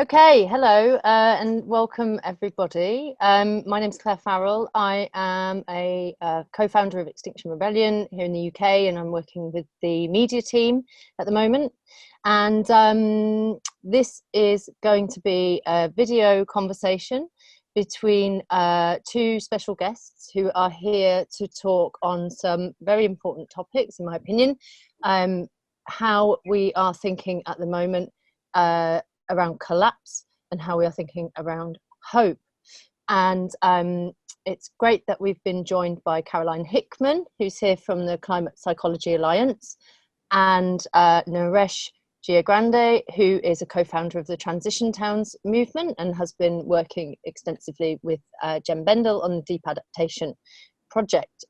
Okay, hello and welcome everybody. My name is Clare Farrell. I am a co-founder of Extinction Rebellion here in the UK, and I'm working with the media team at the moment. And this is going to be a video conversation between two special guests who are here to talk on some very important topics, in my opinion. How we are thinking at the moment around collapse and how we are thinking around hope. And it's great that we've been joined by Caroline Hickman, who's here from the Climate Psychology Alliance, and Naresh Giagrande, who is a co-founder of the Transition Towns movement and has been working extensively with Jem Bendel on the Deep Adaptation project.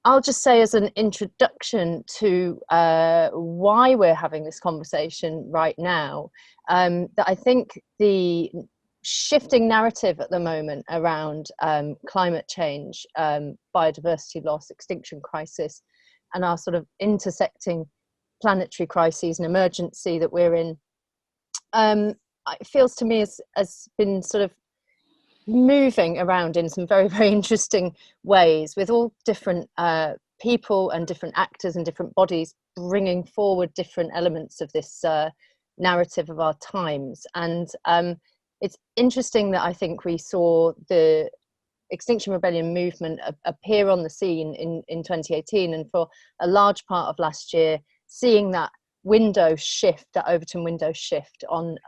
I'll just say as an introduction to why we're having this conversation right now, that I think the shifting narrative at the moment around climate change, biodiversity loss, extinction crisis, and our sort of intersecting planetary crises and emergency that we're in, it feels to me as been sort of moving around in some very, very interesting ways, with all different people and different actors and different bodies bringing forward different elements of this narrative of our times. And it's interesting that I think we saw the Extinction Rebellion movement appear on the scene in 2018, and for a large part of last year, seeing that window shift, that Overton window shift on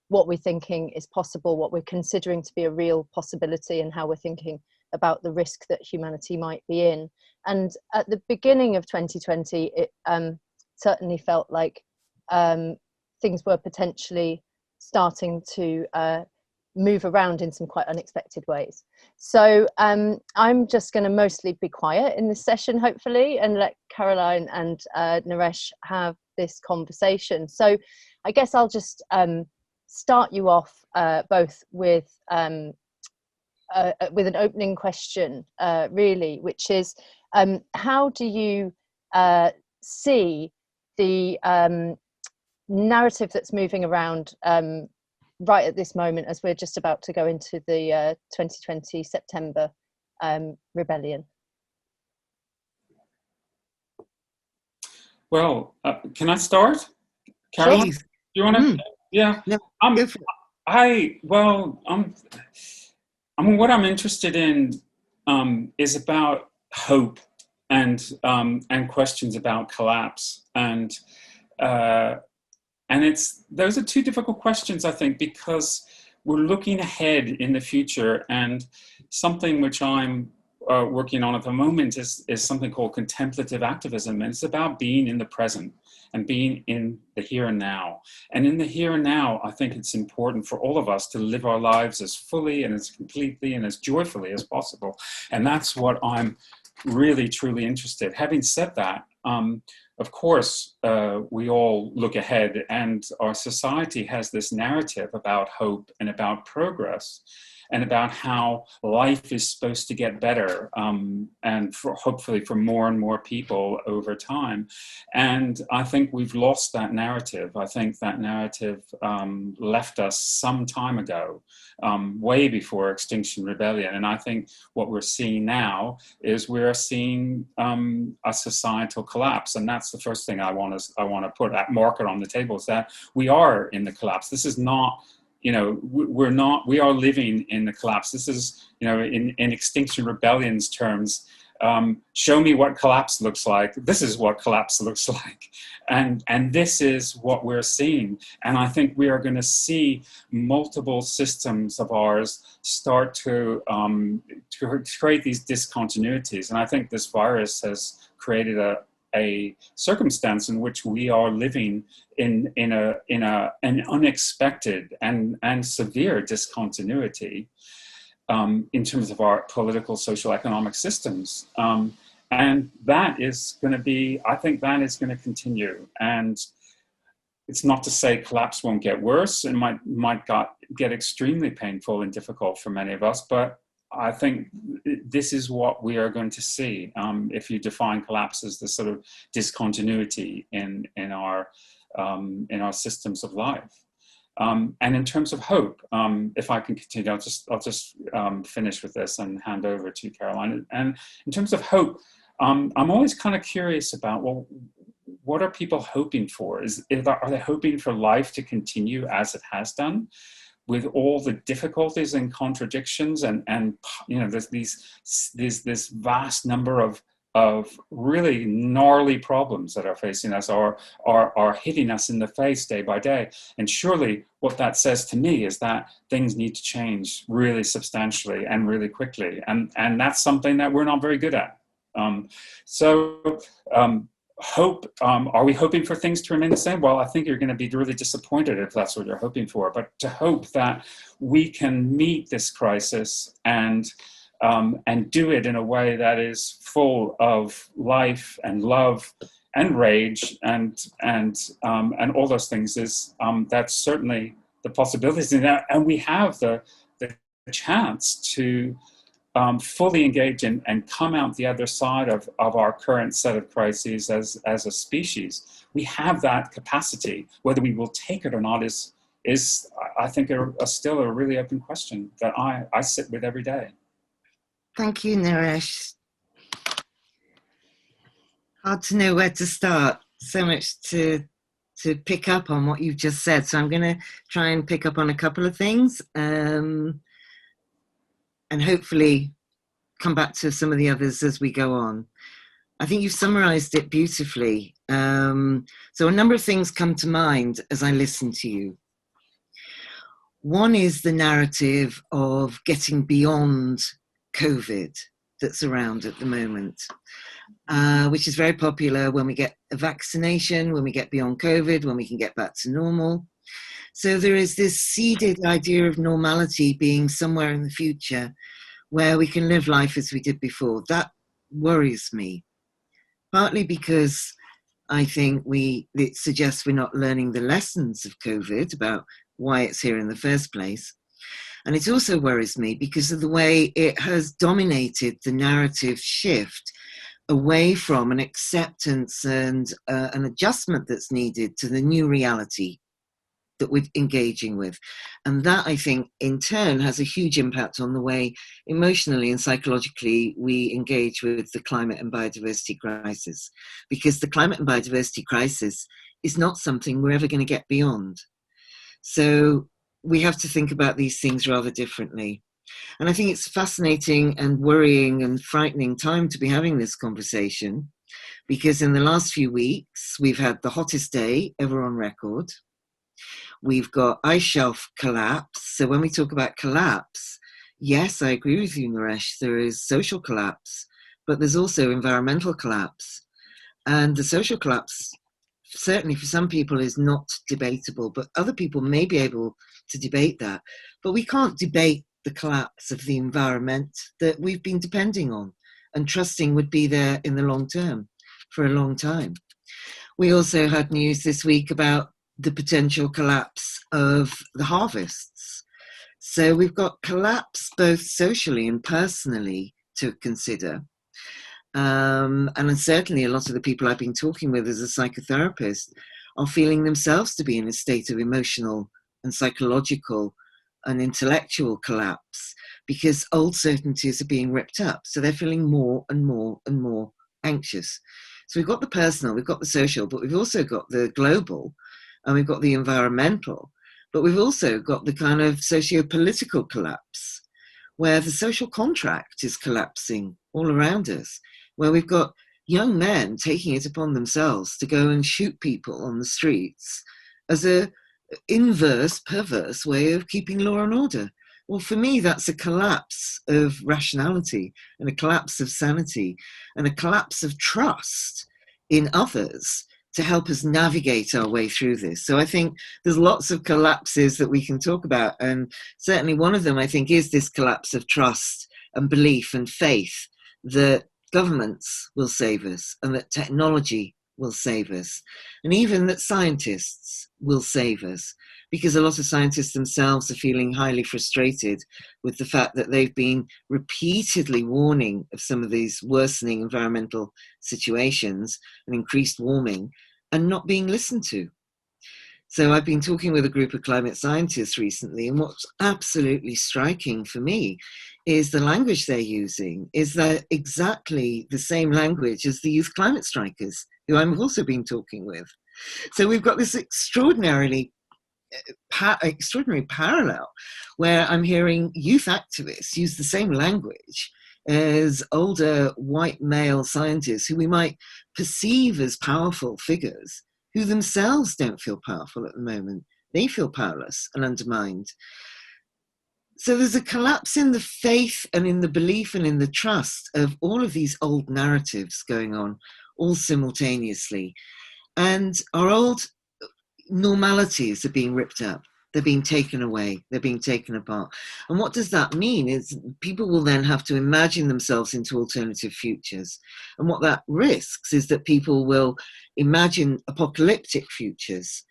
what we're thinking is possible, what we're considering to be a real possibility, and how we're thinking about the risk that humanity might be in. And at the beginning of 2020, it certainly felt like things were potentially starting to move around in some quite unexpected ways. So I'm just going to mostly be quiet in this session, hopefully, and let Caroline and Naresh have this conversation. So I guess I'll just start you off both with an opening question, really, which is how do you see the narrative that's moving around right at this moment, as we're just about to go into the 2020 September rebellion? Well, can I start, Caroline? Sure. Do you want to? Yeah. No, What I'm interested in is about hope and questions about collapse, and those are two difficult questions, I think, because we're looking ahead in the future, and something which I'm working on at the moment is something called contemplative activism, and it's about being in the present and being in the here and now. And in the here and now, I think it's important for all of us to live our lives as fully and as completely and as joyfully as possible. And that's what I'm really, truly interested. Having said that, of course, we all look ahead, and our society has this narrative about hope and about progress, and about how life is supposed to get better, and hopefully for more and more people over time. And I think we've lost that narrative. I think that narrative left us some time ago, way before Extinction Rebellion. And I think what we're seeing now is we're seeing a societal collapse. And that's the first thing I want to put that marker on the table, is that we are in the collapse. This is not, we are living in the collapse. This is, in Extinction Rebellion's terms, show me what collapse looks like. This is what collapse looks like. And this is what we're seeing. And I think we are going to see multiple systems of ours start to create these discontinuities. And I think this virus has created a circumstance in which we are living in an unexpected and severe discontinuity in terms of our political, social, economic systems. And that is going to be, I think that is going to continue. And it's not to say collapse won't get worse. It might get extremely painful and difficult for many of us, but I think this is what we are going to see if you define collapse as the sort of discontinuity in our in our systems of life. And in terms of hope, if I can continue, I'll just finish with this and hand over to Caroline. And in terms of hope, I'm always kind of curious about, well, what are people hoping for? Are they hoping for life to continue as it has done, with all the difficulties and contradictions, and you know, there's this vast number of really gnarly problems that are facing us, or are hitting us in the face day by day. And surely what that says to me is that things need to change really substantially and really quickly. And that's something that we're not very good at. Hope, are we hoping for things to remain the same? Well, I think you're going to be really disappointed if that's what you're hoping for. But to hope that we can meet this crisis and do it in a way that is full of life and love and rage and all those things, is that's certainly the possibilities. And we have the chance to fully engage and come out the other side of our current set of crises as a species. We have that capacity. Whether we will take it or not is I think still a really open question that I sit with every day. Thank you, Naresh. Hard to know where to start. So much to pick up on what you've just said. So I'm going to try and pick up on a couple of things, and hopefully come back to some of the others as we go on. I think you've summarized it beautifully. So a number of things come to mind as I listen to you. One is the narrative of getting beyond COVID that's around at the moment, which is very popular when we get a vaccination, when we get beyond COVID, when we can get back to normal. So there is this seeded idea of normality being somewhere in the future where we can live life as we did before. That worries me, partly because I think it suggests we're not learning the lessons of COVID about why it's here in the first place. And it also worries me because of the way it has dominated the narrative shift away from an acceptance and an adjustment that's needed to the new reality that we're engaging with. And that, I think, in turn has a huge impact on the way emotionally and psychologically we engage with the climate and biodiversity crisis. Because the climate and biodiversity crisis is not something we're ever going to get beyond. So we have to think about these things rather differently. And I think it's fascinating and worrying and frightening time to be having this conversation, because in the last few weeks, we've had the hottest day ever on record. We've got ice shelf collapse. So when we talk about collapse, yes, I agree with you, Naresh, there is social collapse, but there's also environmental collapse. And the social collapse, certainly for some people, is not debatable, but other people may be able to debate that. But we can't debate the collapse of the environment that we've been depending on and trusting would be there in the long term for a long time. We also had news this week about the potential collapse of the harvests. So we've got collapse both socially and personally to consider. And certainly a lot of the people I've been talking with as a psychotherapist are feeling themselves to be in a state of emotional and psychological and intellectual collapse because old certainties are being ripped up. So they're feeling more and more and more anxious. So we've got the personal, we've got the social, but we've also got the global, and we've got the environmental, but we've also got the kind of socio-political collapse where the social contract is collapsing all around us, where we've got young men taking it upon themselves to go and shoot people on the streets as a inverse, perverse way of keeping law and order. Well, for me, that's a collapse of rationality and a collapse of sanity and a collapse of trust in others to help us navigate our way through this. So I think there's lots of collapses that we can talk about. And certainly one of them, I think, is this collapse of trust and belief and faith that governments will save us and that technology will save us, and even that scientists will save us, because a lot of scientists themselves are feeling highly frustrated with the fact that they've been repeatedly warning of some of these worsening environmental situations and increased warming and not being listened to. So I've been talking with a group of climate scientists recently, and what's absolutely striking for me is the language they're using is that exactly the same language as the youth climate strikers, who I've also been talking with. So we've got this extraordinary parallel where I'm hearing youth activists use the same language as older white male scientists who we might perceive as powerful figures, who themselves don't feel powerful at the moment. They feel powerless and undermined. So there's a collapse in the faith and in the belief and in the trust of all of these old narratives going on all simultaneously. And our old normalities are being ripped up. They're being taken away. They're being taken apart. And what does that mean is people will then have to imagine themselves into alternative futures. And what that risks is that people will imagine apocalyptic futures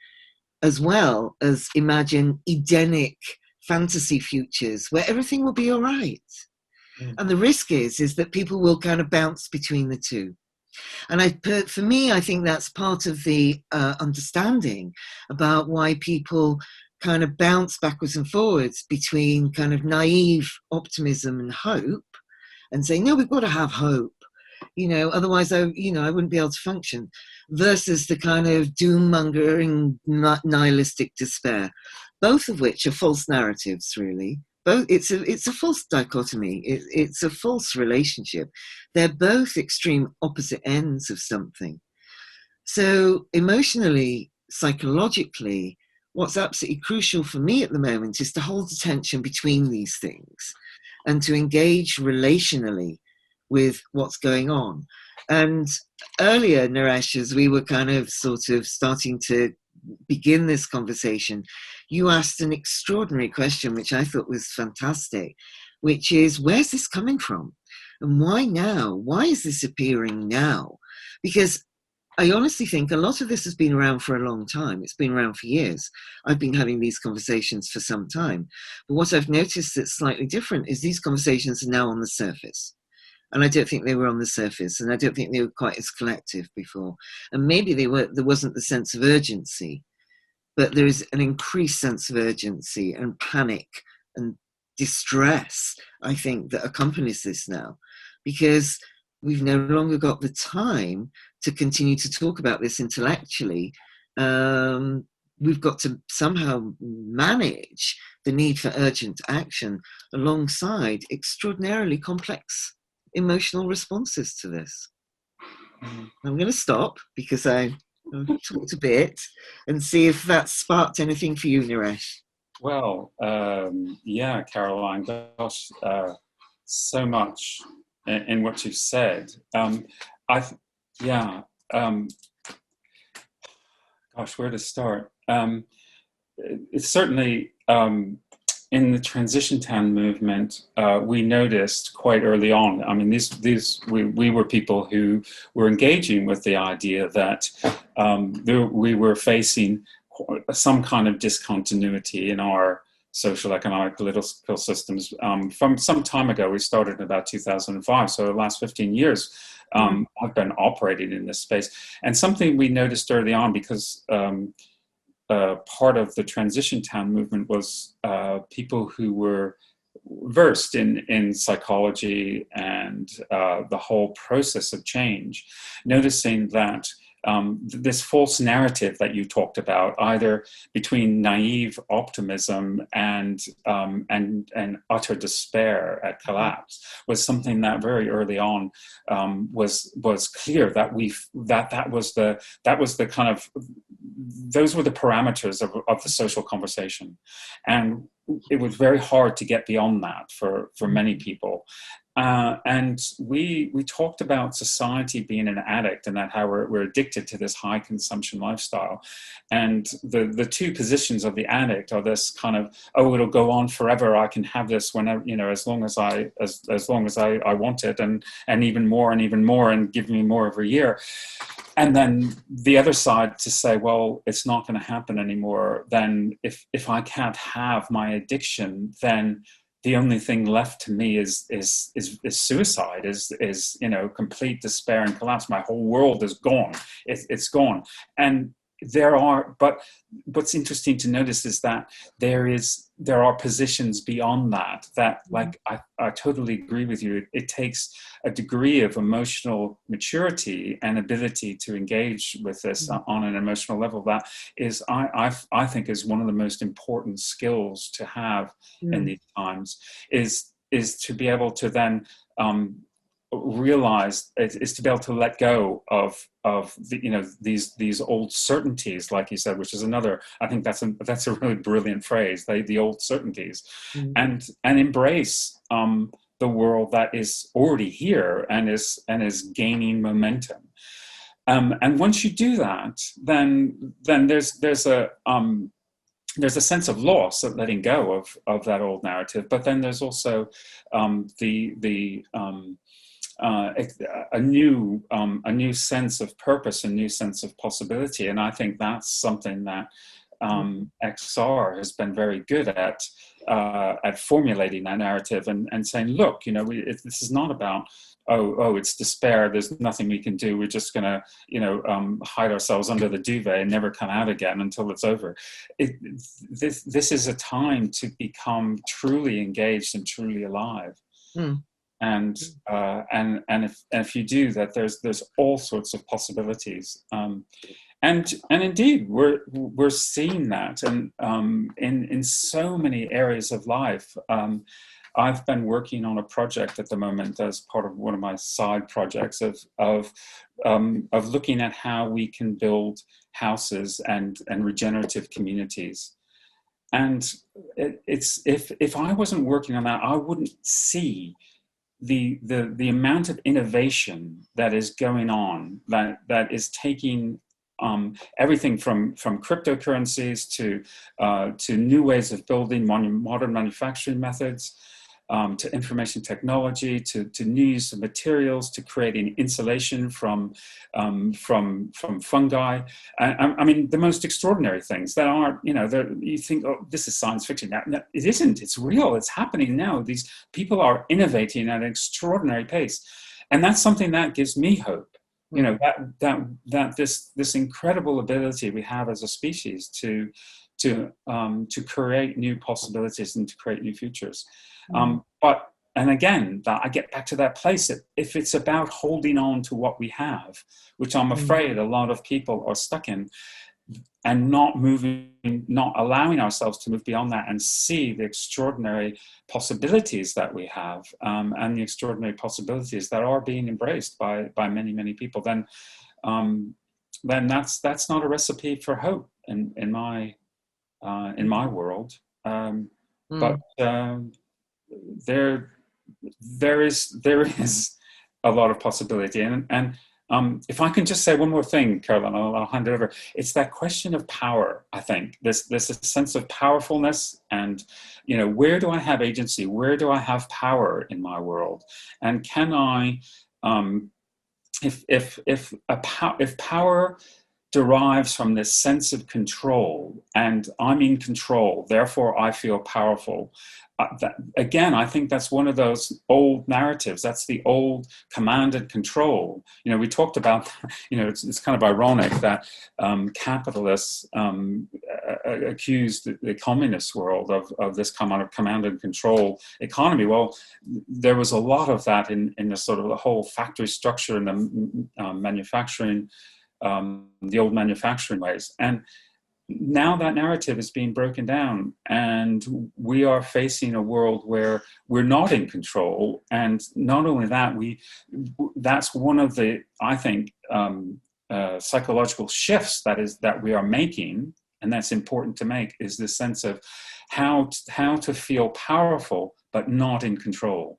as well as imagine Edenic fantasy futures where everything will be all right. And the risk is that people will kind of bounce between the two. And for me, I think that's part of the understanding about why people kind of bounce backwards and forwards between kind of naive optimism and hope and saying, no, we've got to have hope, otherwise I wouldn't be able to function, versus the kind of doom-mongering nihilistic despair, both of which are false narratives, really. It's a false dichotomy. It's a false relationship. They're both extreme opposite ends of something. So emotionally, psychologically, what's absolutely crucial for me at the moment is to hold the tension between these things and to engage relationally with what's going on. And earlier, Naresh, as we were kind of sort of starting to begin this conversation, you asked an extraordinary question, which I thought was fantastic, which is, where's this coming from? And why now? Why is this appearing now? Because I honestly think a lot of this has been around for a long time. It's been around for years. I've been having these conversations for some time. But what I've noticed that's slightly different is these conversations are now on the surface. And I don't think they were on the surface, and I don't think they were quite as collective before. And maybe there wasn't the sense of urgency, but there is an increased sense of urgency and panic and distress, I think, that accompanies this now, because we've no longer got the time to continue to talk about this intellectually. We've got to somehow manage the need for urgent action alongside extraordinarily complex emotional responses to this. I'm going to stop because I've talked a bit and see if that sparked anything for you, Naresh. Well, yeah, Caroline, gosh, so much in what you've said. Gosh, where to start? It's certainly in the transition town movement, we noticed quite early on. I mean, we were people who were engaging with the idea that we were facing some kind of discontinuity in our social, economic, political systems. From some time ago, we started in about 2005, so the last 15 years, I've been operating in this space. And something we noticed early on, because part of the transition town movement was people who were versed in psychology and the whole process of change, noticing that this false narrative that you talked about, either between naive optimism and utter despair at collapse, was something that very early on was clear that that was the kind of, those were the parameters of the social conversation, and it was very hard to get beyond that for many people. And we talked about society being an addict, and that how we're addicted to this high consumption lifestyle. And the two positions of the addict are this kind of, oh, it'll go on forever. I can have this whenever, as long as I want it, and even more and give me more every year. And then the other side to say, well, it's not going to happen anymore. Then if I can't have my addiction, then the only thing left to me is suicide, is complete despair and collapse. My whole world is gone. It's gone. And but what's interesting to notice is that there are positions beyond that like I totally agree with you. It takes a degree of emotional maturity and ability to engage with this on an emotional level. That is, I think, is one of the most important skills to have in these times, is to be able to then realize, is to be able to let go of the, these old certainties, like you said, which is another, I think that's a really brilliant phrase, the old certainties, and embrace the world that is already here and is gaining momentum. And once you do that, then there's a sense of loss of letting go of that old narrative, but then there's also a new sense of purpose, a new sense of possibility. And I think that's something that XR has been very good at formulating that narrative and saying, look, this is not about, oh, it's despair, there's nothing we can do, we're just going to, hide ourselves under the duvet and never come out again until it's over. This is a time to become truly engaged and truly alive. And if you do that, there's all sorts of possibilities, and indeed we're seeing that, and in so many areas of life. I've been working on a project at the moment as part of one of my side projects of looking at how we can build houses and regenerative communities. And it's if I wasn't working on that, I wouldn't see the amount of innovation that is going on, that is taking everything from cryptocurrencies to new ways of building, modern manufacturing methods, to information technology, to new use of materials, to creating insulation from fungi. I mean, the most extraordinary things that aren't, you think, oh, this is science fiction. No, it isn't. It's real. It's happening now. These people are innovating at an extraordinary pace, and that's something that gives me hope. That this incredible ability we have as a species to create new possibilities and to create new futures. And again, that I get back to that place that if it's about holding on to what we have, which I'm afraid a lot of people are stuck in, and not allowing ourselves to move beyond that and see the extraordinary possibilities that we have, and the extraordinary possibilities that are being embraced by many, many people, then that's not a recipe for hope in my world. But there is a lot of possibility, and if I can just say one more thing, Caroline, I'll hand it over. It's that question of power. I think this sense of powerfulness, and where do I have agency? Where do I have power in my world? And can I, if power derives from this sense of control, and I'm in control, therefore I feel powerful. Again, I think that's one of those old narratives. That's the old command and control. We talked about, it's kind of ironic that capitalists accused the communist world of this kind of command and control economy. Well, there was a lot of that in the sort of the whole factory structure and the manufacturing, the old manufacturing ways. And now that narrative is being broken down, and we are facing a world where we're not in control. And not only that, that's one of the, I think, psychological shifts that we are making, and that's important to make, is the sense of how to feel powerful but not in control,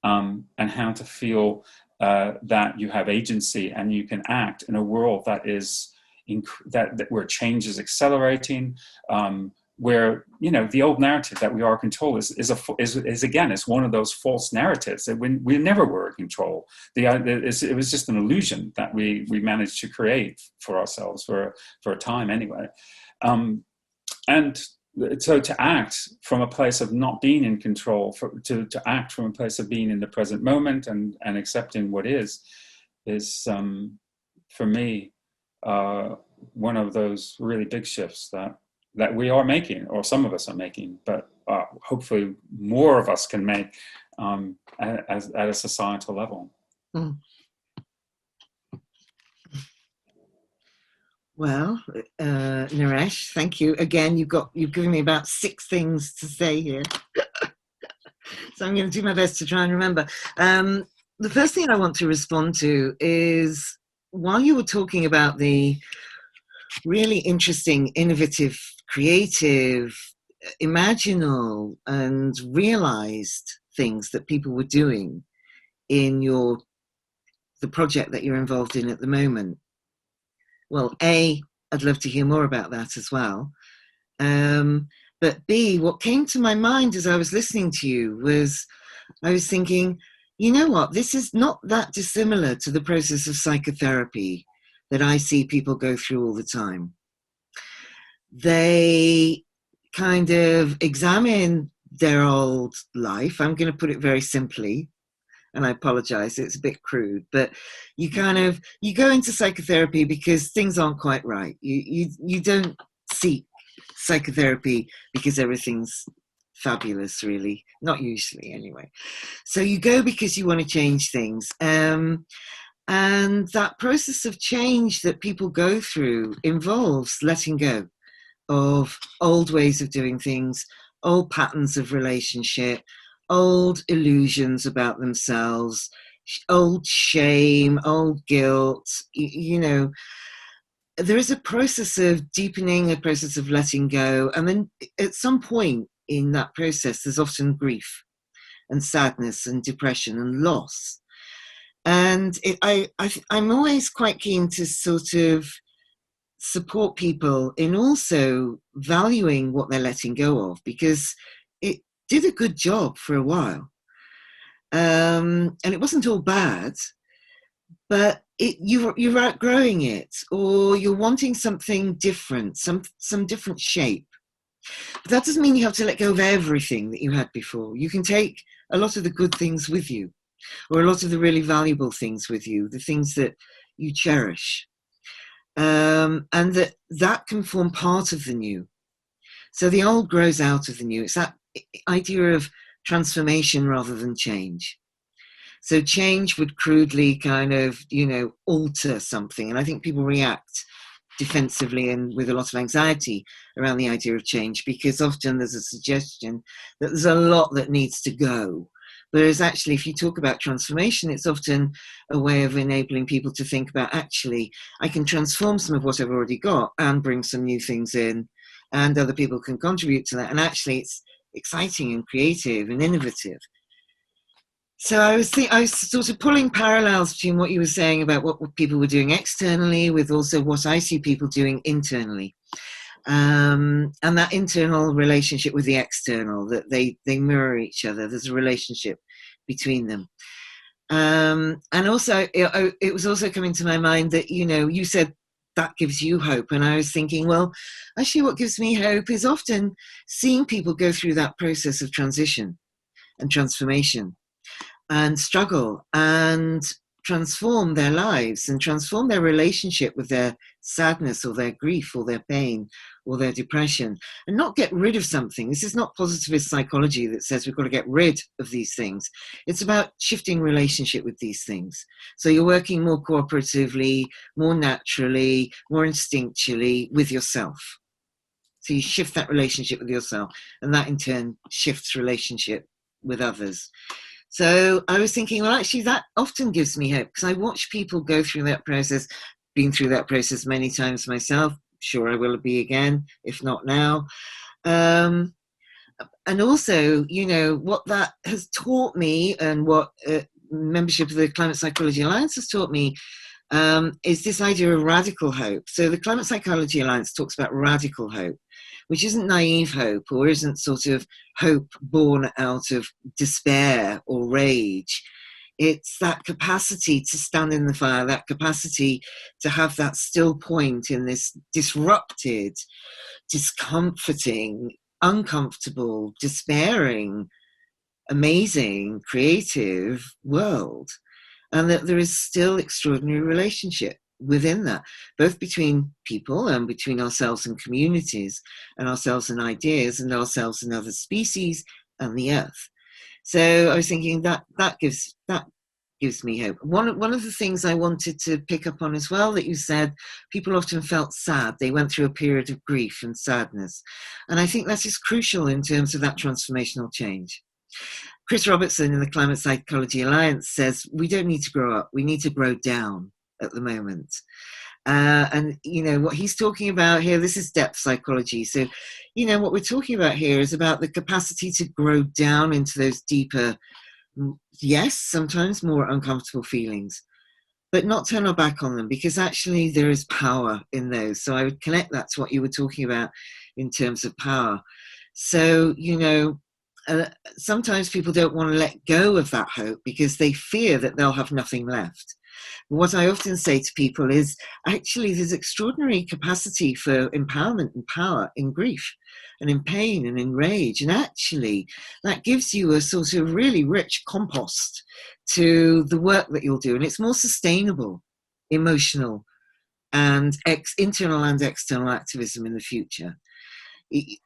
and how to feel that you have agency and you can act in a world that is where change is accelerating, where the old narrative that we are in control is again, it's one of those false narratives that we never were in control. It was just an illusion that we managed to create for ourselves for a time anyway, and so to act from a place of not being in control, to act from a place of being in the present moment and accepting what is for me one of those really big shifts that we are making, or some of us are making, but hopefully more of us can make at a societal level. Mm. Well, Naresh, thank you again. You've given me about 6 things to say here, so I'm going to do my best to try and remember. The first thing I want to respond to is, while you were talking about the really interesting, innovative, creative, imaginal, and realized things that people were doing in the project that you're involved in at the moment. Well, A, I'd love to hear more about that as well. But B, what came to my mind as I was listening to you was, I was thinking, you know what, this is not that dissimilar to the process of psychotherapy that I see people go through all the time. They kind of examine their old life. I'm going to put it very simply, and I apologize, it's a bit crude, but you go into psychotherapy because things aren't quite right. You don't seek psychotherapy because everything's fabulous, really, not usually anyway. So you go because you want to change things. And that process of change that people go through involves letting go of old ways of doing things, old patterns of relationship, old illusions about themselves, old shame, old guilt. You know, there is a process of deepening, a process of letting go. And then at some point in that process, there's often grief and sadness and depression and loss. And I'm always quite keen to sort of support people in also valuing what they're letting go of, because it did a good job for a while. And it wasn't all bad, but you're outgrowing it, or you're wanting something different, some different shape. But that doesn't mean you have to let go of everything that you had before. You can take a lot of the good things with you, or a lot of the really valuable things with you, the things that you cherish. And that can form part of the new. So the old grows out of the new. It's that idea of transformation rather than change. So change would crudely kind of, alter something. And I think people react defensively and with a lot of anxiety around the idea of change, because often there's a suggestion that there's a lot that needs to go. Whereas actually, if you talk about transformation, it's often a way of enabling people to think about, actually, I can transform some of what I've already got and bring some new things in, and other people can contribute to that. And actually, it's exciting and creative and innovative. So I was sort of pulling parallels between what you were saying about what people were doing externally with also what I see people doing internally. And that internal relationship with the external, that they mirror each other. There's a relationship between them. And also, it was also coming to my mind that, you said that gives you hope. And I was thinking, well, actually what gives me hope is often seeing people go through that process of transition and transformation and struggle and transform their lives and transform their relationship with their sadness or their grief or their pain or their depression, and not get rid of something. This is not positivist psychology that says we've got to get rid of these things. It's about shifting relationship with these things. So you're working more cooperatively, more naturally, more instinctually with yourself. So you shift that relationship with yourself, and that in turn shifts relationship with others. So I was thinking, well, actually, that often gives me hope, because I watch people go through that process, been through that process many times myself. Sure, I will be again, if not now. And also, what that has taught me, and what membership of the Climate Psychology Alliance has taught me, is this idea of radical hope. So the Climate Psychology Alliance talks about radical hope, which isn't naive hope, or isn't sort of hope born out of despair or rage. It's that capacity to stand in the fire, that capacity to have that still point in this disrupted, discomforting, uncomfortable, despairing, amazing, creative world. And that there is still extraordinary relationship within that, both between people and between ourselves and communities, and ourselves and ideas, and ourselves and other species and the earth. So I was thinking that gives me hope. One of the things I wanted to pick up on as well, that you said, people often felt sad. They went through a period of grief and sadness. And I think that is crucial in terms of that transformational change. Chris Robertson in the Climate Psychology Alliance says, we don't need to grow up, we need to grow down at the moment. And, you know, what he's talking about here, this is depth psychology. So, you know, what we're talking about here is about the capacity to grow down into those deeper, yes, sometimes more uncomfortable feelings, but not turn our back on them, because actually there is power in those. So I would connect that to what you were talking about in terms of power. So, you know, sometimes people don't want to let go of that hope because they fear that they'll have nothing left. What I often say to people is, actually, there's extraordinary capacity for empowerment and power in grief and in pain and in rage. And actually, that gives you a sort of really rich compost to the work that you'll do. And it's more sustainable, emotional, and internal and external activism in the future.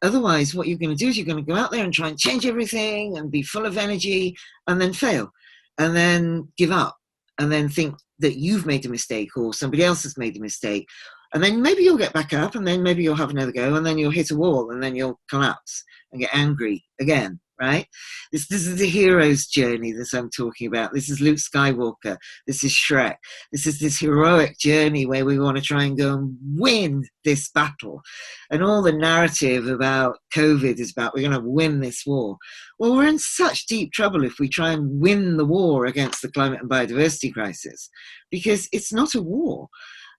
Otherwise, what you're going to do is you're going to go out there and try and change everything and be full of energy, and then fail, and then give up, and then think that you've made a mistake or somebody else has made a mistake. And then maybe you'll get back up, and then maybe you'll have another go, and then you'll hit a wall, and then you'll collapse and get angry again, right? This is the hero's journey that I'm talking about. This is Luke Skywalker. This is Shrek. This is this heroic journey where we want to try and go and win this battle. And all the narrative about COVID is about, we're going to win this war. Well, we're in such deep trouble if we try and win the war against the climate and biodiversity crisis, because it's not a war.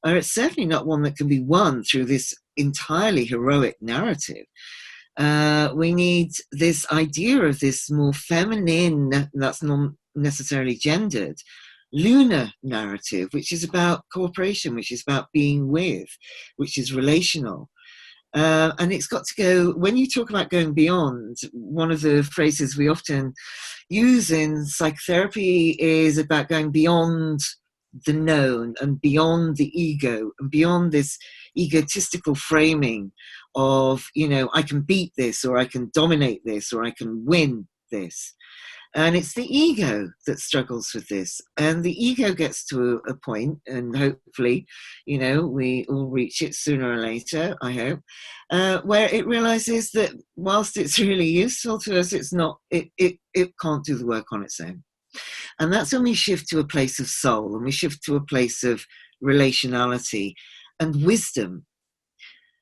Or it's certainly not one that can be won through this entirely heroic narrative. We need this idea of this more feminine, that's not necessarily gendered, lunar narrative, which is about cooperation, which is about being with, which is relational. And it's got to go, when you talk about going beyond, one of the phrases we often use in psychotherapy is about going beyond the known and beyond the ego and beyond this egotistical framing of, you know, I can beat this, or I can dominate this, or I can win this. And it's the ego that struggles with this. And the ego gets to a point, and hopefully, you know, we all reach it sooner or later, I hope, where it realizes that whilst it's really useful to us, it's not, it can't do the work on its own. And that's when we shift to a place of soul, and we shift to a place of relationality and wisdom.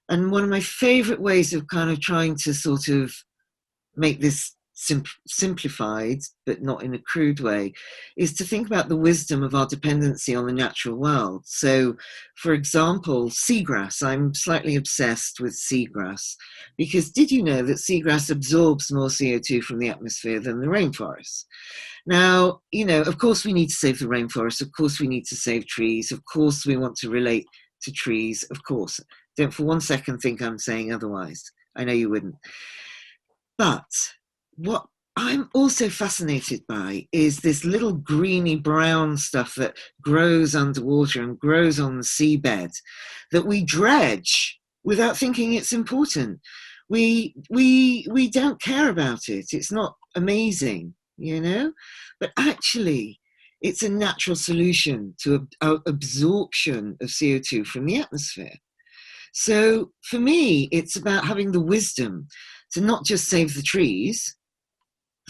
And one of my favorite ways of kind of trying to sort of make this simplified, but not in a crude way, is to think about the wisdom of our dependency on the natural world. So, for example, seagrass. I'm slightly obsessed with seagrass, because did you know that seagrass absorbs more CO2 from the atmosphere than the rainforest? Now, you know, of course we need to save the rainforest, of course we need to save trees, of course we want to relate to trees, of course. Don't for one second think I'm saying otherwise. I know you wouldn't. But what I'm also fascinated by is this little greeny brown stuff that grows underwater and grows on the seabed that we dredge without thinking it's important. We don't care about it. It's not amazing, you know, but actually it's a natural solution to absorption of CO2 from the atmosphere. So for me, it's about having the wisdom to not just save the trees,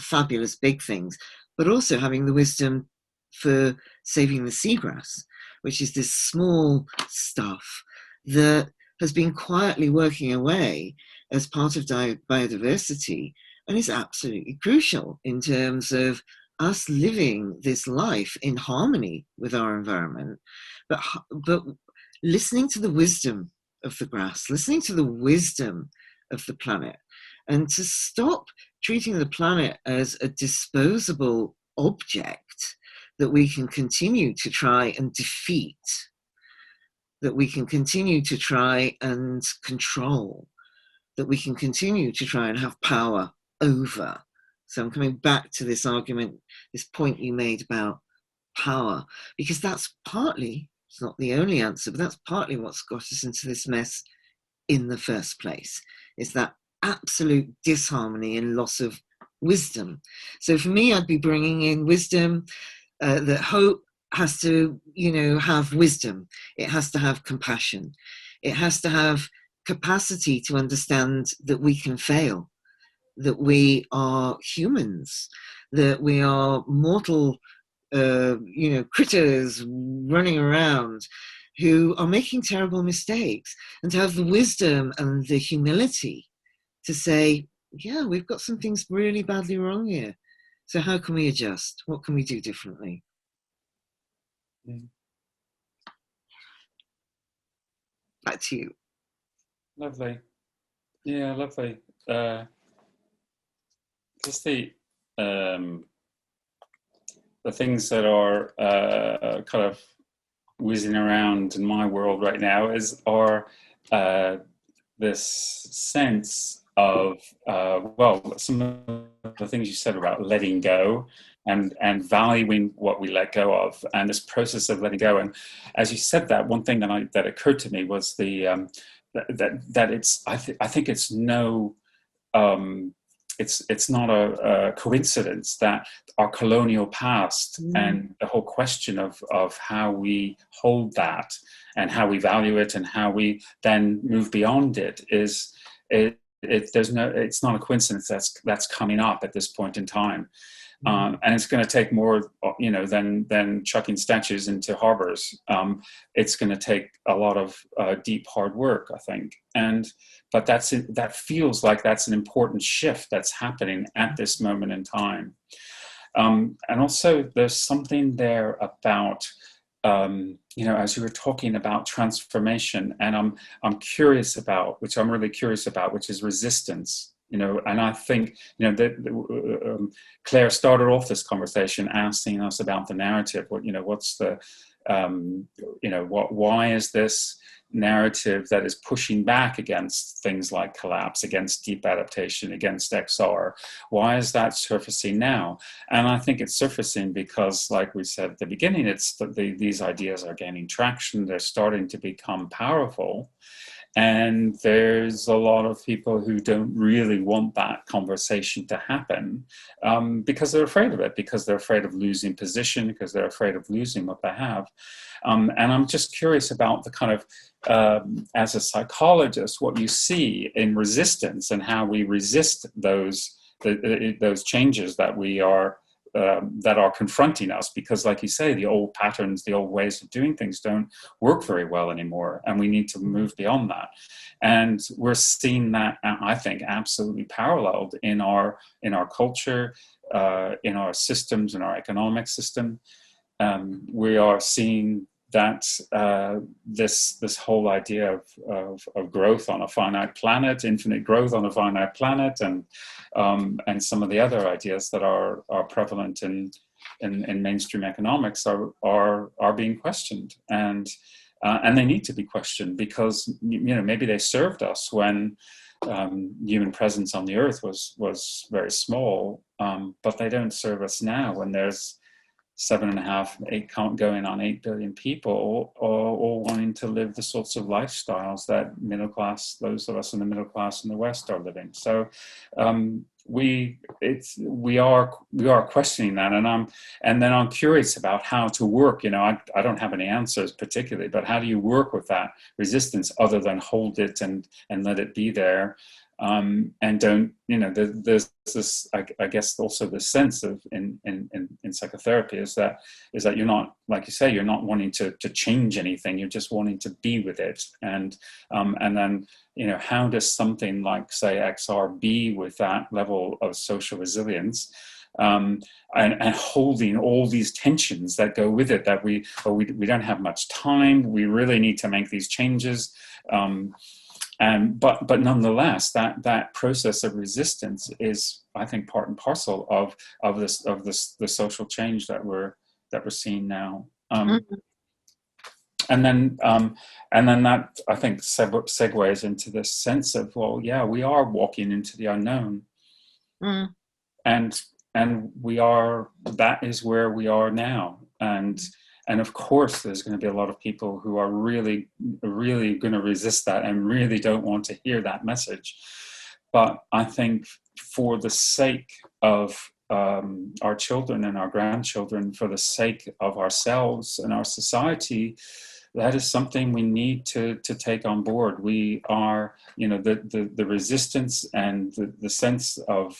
fabulous big things, but also having the wisdom for saving the seagrass, which is this small stuff that has been quietly working away as part of biodiversity, and is absolutely crucial in terms of us living this life in harmony with our environment, but listening to the wisdom of the grass, listening to the wisdom of the planet, and to stop treating the planet as a disposable object that we can continue to try and defeat, that we can continue to try and control, that we can continue to try and have power over. So I'm coming back to this argument, this point you made about power, because that's partly It's not the only answer, but that's partly what's got us into this mess in the first place, is that absolute disharmony and loss of wisdom. So for me, I'd be bringing in wisdom, that hope has to, have wisdom. It has to have compassion. It has to have capacity to understand that we can fail, that we are humans, that we are mortal, critters running around who are making terrible mistakes, and to have the wisdom and the humility to say, yeah, we've got some things really badly wrong here. So how can we adjust? What can we do differently? Back to you. Lovely. Yeah, lovely. Just the things that are kind of whizzing around in my world right now are this sense of some of the things you said about letting go and valuing what we let go of, and this process of letting go. And as you said that, one thing that occurred to me was the that it's I think it's no it's not a coincidence that our colonial past and the whole question of how we hold that and how we value it and how we then move beyond it it's not a coincidence that's coming up at this point in time. And it's going to take more, than chucking statues into harbors. It's going to take a lot of deep, hard work, I think. But that feels like that's an important shift that's happening at this moment in time. And also, there's something there about, as you were talking about transformation, and I'm curious about, which I'm really curious about, which is resistance. And I think, that Claire started off this conversation asking us about the narrative. What's the, why is this narrative that is pushing back against things like collapse, against deep adaptation, against XR? Why is that surfacing now? And I think it's surfacing because, like we said at the beginning, it's these ideas are gaining traction. They're starting to become powerful. And there's a lot of people who don't really want that conversation to happen because they're afraid of it, because they're afraid of losing position, because they're afraid of losing what they have. And I'm just curious about the kind of, as a psychologist, what you see in resistance and how we resist those changes that we are that are confronting us, because, like you say, the old patterns, the old ways of doing things don't work very well anymore, and we need to move beyond that. And we're seeing that, I think, absolutely paralleled in our culture, in our systems, in our economic system. We are seeing that this whole idea of growth on a finite planet, infinite growth on a finite planet, and some of the other ideas that are prevalent in mainstream economics are being questioned, and they need to be questioned, because maybe they served us when human presence on the earth was very small, but they don't serve us now when there's 7.5, 8, going on 8 billion people, all wanting to live the sorts of lifestyles that those of us in the middle class in the West are living. So we are questioning that, and then I'm curious about how to work. I don't have any answers particularly, but how do you work with that resistance other than hold it and let it be there? And don't, there's this, I guess, also the sense of in psychotherapy is that you're not, like you say, you're not wanting to change anything, you're just wanting to be with it. And then, how does something like, say, XR be with that level of social resilience? And holding all these tensions that go with it, that we don't have much time, we really need to make these changes. But nonetheless, that process of resistance is, I think, part and parcel of the social change that we're seeing now. And then that, I think, segues into this sense of, well, yeah, we are walking into the unknown, and that is where we are now, and And of course, there's going to be a lot of people who are really, really going to resist that and really don't want to hear that message. But I think for the sake of our children and our grandchildren, for the sake of ourselves and our society, that is something we need to take on board. We are, the resistance and the sense of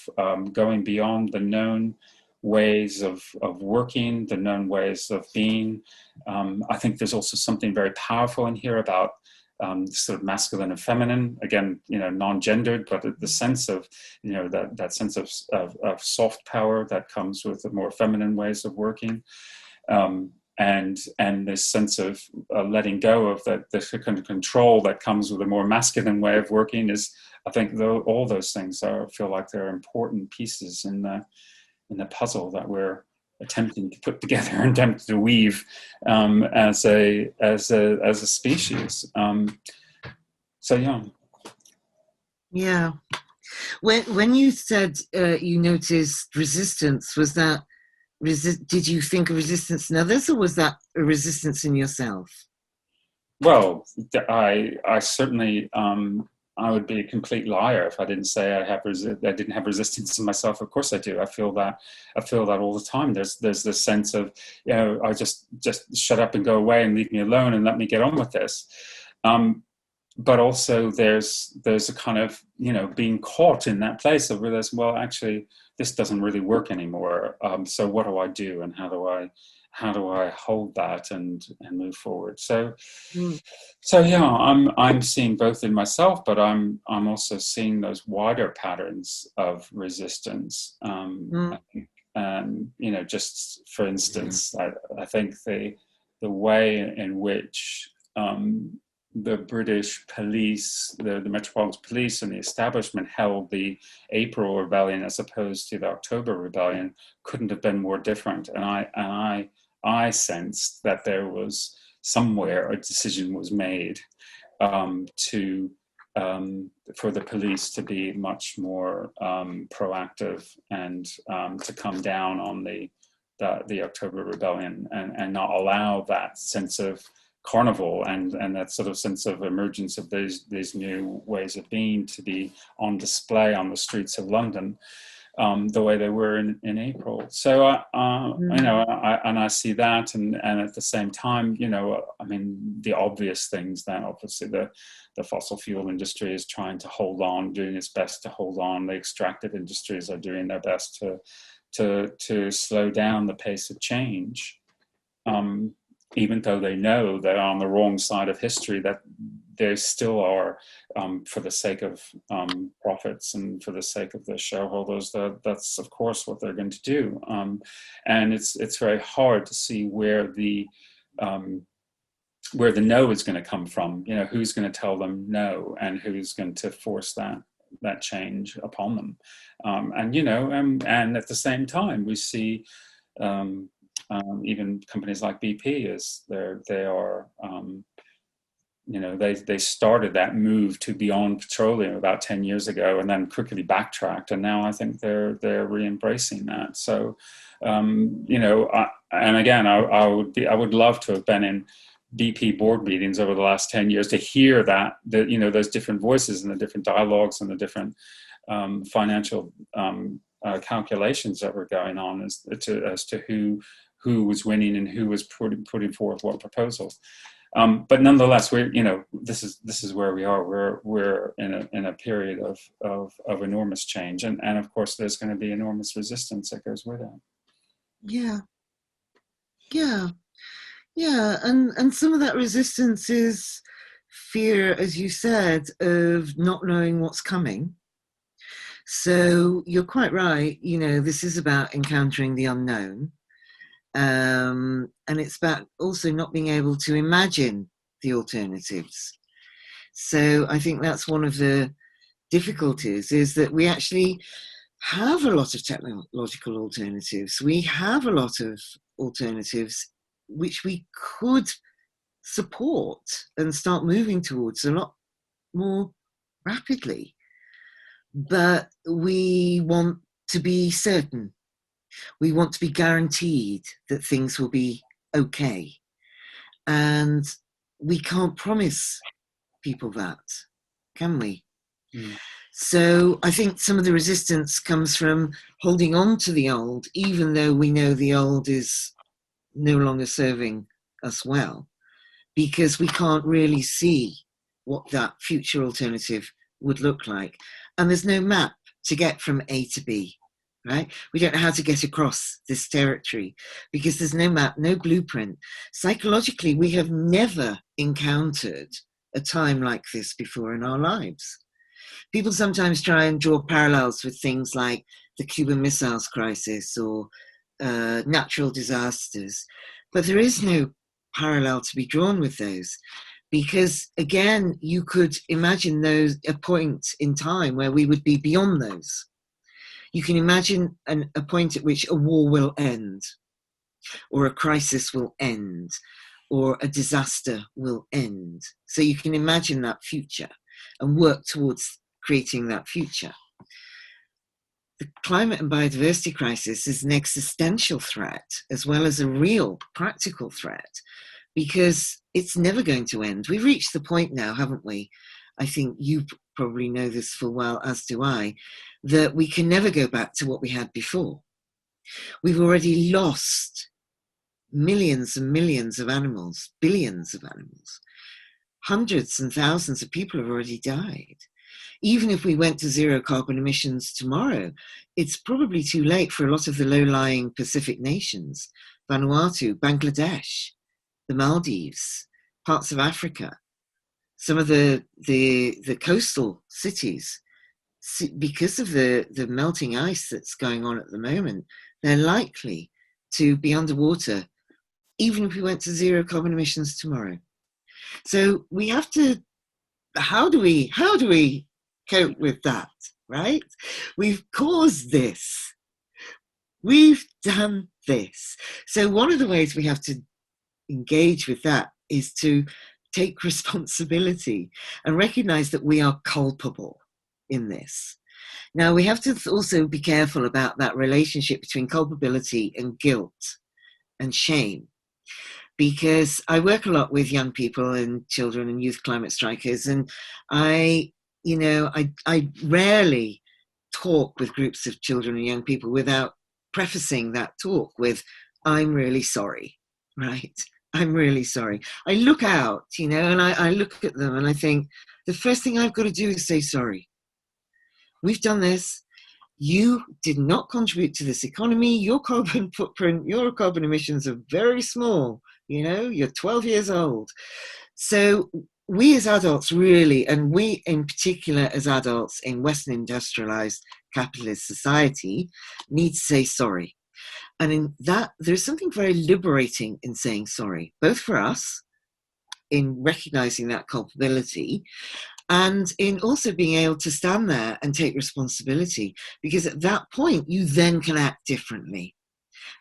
going beyond the known ways of working, the known ways of being. I think there's also something very powerful in here about sort of masculine and feminine, again, non-gendered, but the sense of, that sense of soft power that comes with the more feminine ways of working. And this sense of letting go of the kind of control that comes with a more masculine way of working is, I think, all those things feel like they're important pieces in the puzzle that we're attempting to put together and attempting to weave as a species. Yeah. When you said you noticed resistance, was that did you think of resistance in others, or was that a resistance in yourself? Well, I certainly, I would be a complete liar if I didn't say I didn't have resistance in myself. Of course I do. I feel that all the time. There's this sense of, I just shut up and go away and leave me alone and let me get on with this. But also there's a kind of, being caught in that place of realizing, well, actually, this doesn't really work anymore. So what do I do, and how do I hold that and move forward? So yeah, I'm seeing both in myself, but I'm also seeing those wider patterns of resistance. Just for instance, I think the way in which the British police, the Metropolitan Police and the establishment held the April Rebellion as opposed to the October Rebellion couldn't have been more different. And I sensed that there was somewhere a decision was made for the police to be much more proactive and to come down on the October Rebellion and not allow that sense of carnival and that sort of sense of emergence of these new ways of being to be on display on the streets of London the way they were in April. So I see that, and at the same time, the obvious things that obviously the fossil fuel industry is trying to hold on, doing its best to hold on. The extractive industries are doing their best to slow down the pace of change. Even though they know they're on the wrong side of history, that they still are, for the sake of profits and for the sake of the shareholders, that's of course what they're going to do. And it's very hard to see where the no is going to come from. Who's going to tell them no, and who's going to force that change upon them. And at the same time, we see. Even companies like BP they started that move to beyond petroleum about 10 years ago and then quickly backtracked, and now I think they're re-embracing that. So I would love to have been in BP board meetings over the last 10 years to hear those different voices and the different dialogues and the different financial calculations that were going on as to who was winning and who was putting forth what proposals. But nonetheless, this is where we are. We're in a period of enormous change, and of course there's going to be enormous resistance that goes with it. Yeah, and some of that resistance is fear, as you said, of not knowing what's coming. So you're quite right. This is about encountering the unknown. And it's about also not being able to imagine the alternatives. So I think that's one of the difficulties, is that we actually have a lot of technological alternatives. We have a lot of alternatives which we could support and start moving towards a lot more rapidly. But we want to be certain. We want to be guaranteed that things will be okay. And we can't promise people that, can we? Mm. So I think some of the resistance comes from holding on to the old, even though we know the old is no longer serving us well, because we can't really see what that future alternative would look like. And there's no map to get from A to B, right? We don't know how to get across this territory because there's no map, no blueprint. Psychologically, we have never encountered a time like this before in our lives. People sometimes try and draw parallels with things like the Cuban Missiles Crisis or natural disasters, but there is no parallel to be drawn with those, because again, you could imagine those a point in time where we would be beyond those. You can imagine a point at which a war will end, or a crisis will end, or a disaster will end. So you can imagine that future and work towards creating that future. The climate and biodiversity crisis is an existential threat as well as a real practical threat, because it's never going to end. We've reached the point now, haven't we? I think you probably know this full well, as do I, that we can never go back to what we had before. We've already lost millions and millions of animals, billions of animals. Hundreds and thousands of people have already died. Even if we went to zero carbon emissions tomorrow, it's probably too late for a lot of the low-lying Pacific nations, Vanuatu, Bangladesh, the Maldives, parts of Africa, some of the coastal cities. Because of the melting ice that's going on at the moment, they're likely to be underwater, even if we went to zero carbon emissions tomorrow. So we have to, how do we cope with that, right? We've caused this. We've done this. So one of the ways we have to engage with that is to take responsibility and recognize that we are culpable in this. Now, we have to also be careful about that relationship between culpability and guilt and shame, because I work a lot with young people and children and youth climate strikers, and I rarely talk with groups of children and young people without prefacing that talk with, I'm really sorry, right? I'm really sorry. I look out, and I look at them and I think, the first thing I've got to do is say sorry. We've done this. You did not contribute to this economy. Your carbon footprint, your carbon emissions are very small. You're 12 years old. So we as adults really, and we in particular as adults in Western industrialized capitalist society, need to say sorry. And in that, there's something very liberating in saying sorry, both for us, in recognizing that culpability, and in also being able to stand there and take responsibility, because at that point, you then can act differently,